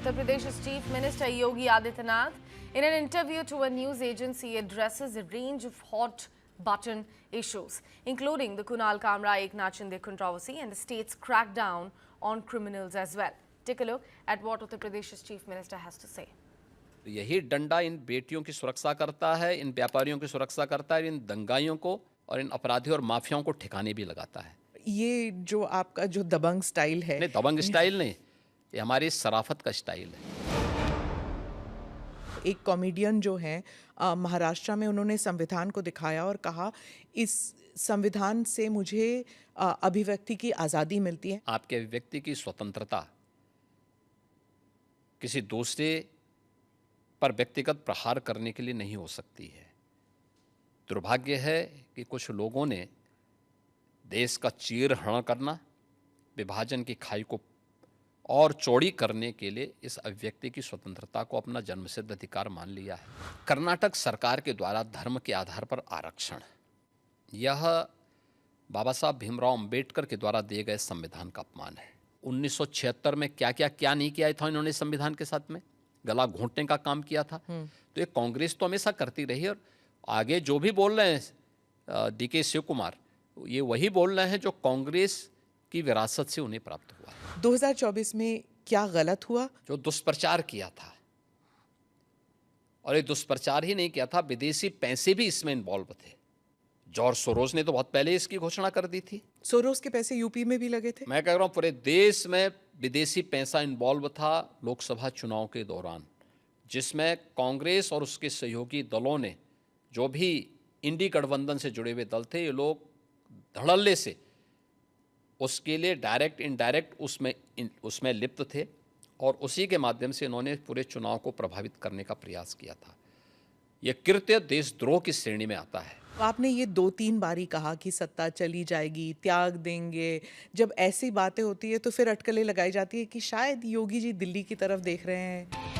Uttar Pradesh's Chief Minister Yogi Adityanath, in an interview to a news agency, addresses a range of hot button issues, including the Kunal Kamra Eknath Shinde controversy and the state's crackdown on criminals as well. Take a look at what Uttar Pradesh's Chief Minister has to say. यही डंडा इन बेटियों की सुरक्षा करता है, इन व्यापारियों की सुरक्षा करता है, इन दंगाइयों को और इन अपराधियों और माफियाओं को ठिकाने भी लगाता है। ये जो आपका जो दबंग स्टाइल है, नहीं, दबंग स्टाइल नहीं, ये हमारी शराफत का स्टाइल है। एक कॉमेडियन जो है महाराष्ट्र में, उन्होंने संविधान को दिखाया और कहा इस संविधान से मुझे अभिव्यक्ति की आज़ादी मिलती है। आपके अभिव्यक्ति की स्वतंत्रता किसी दूसरे पर व्यक्तिगत प्रहार करने के लिए नहीं हो सकती है। दुर्भाग्य है कि कुछ लोगों ने देश का चीरहरण करना, विभाजन की खाई को और चौड़ी करने के लिए इस अभिव्यक्ति की स्वतंत्रता को अपना जन्मसिद्ध अधिकार मान लिया है। कर्नाटक सरकार के द्वारा धर्म के आधार पर आरक्षण, यह बाबा साहब भीमराव अंबेडकर के द्वारा दिए गए संविधान का अपमान है। 1976 में क्या नहीं किया था इन्होंने संविधान के साथ में, गला घोंटने का काम किया था। तो ये कांग्रेस तो हमेशा करती रही और आगे जो भी बोल रहे हैं डीके शिव कुमार, ये वही बोल रहे हैं जो कांग्रेस की विरासत से उन्हें प्राप्त हुआ। 2024 में क्या गलत हुआ? जो दुष्प्रचार किया था, और ये दुष्प्रचार ही नहीं किया था, विदेशी पैसे भी इसमें इन्वॉल्व थे। जॉर्ज सोरोस ने तो बहुत पहले इसकी घोषणा कर दी थी। सोरोस के पैसे यूपी में भी लगे थे। मैं कह रहा हूं पूरे देश में विदेशी पैसा इन्वॉल्व था लोकसभा चुनाव के दौरान, जिसमें कांग्रेस और उसके सहयोगी दलों ने, जो भी इंडी गठबंधन से जुड़े हुए दल थे, ये लोग धड़ल्ले से उसके लिए डायरेक्ट इनडायरेक्ट उसमें लिप्त थे और उसी के माध्यम से इन्होंने पूरे चुनाव को प्रभावित करने का प्रयास किया था। यह कृत्य देशद्रोह की श्रेणी में आता है। आपने ये 2-3 बारी कहा कि सत्ता चली जाएगी, त्याग देंगे। जब ऐसी बातें होती है तो फिर अटकलें लगाई जाती है कि शायद योगी जी दिल्ली की तरफ देख रहे हैं।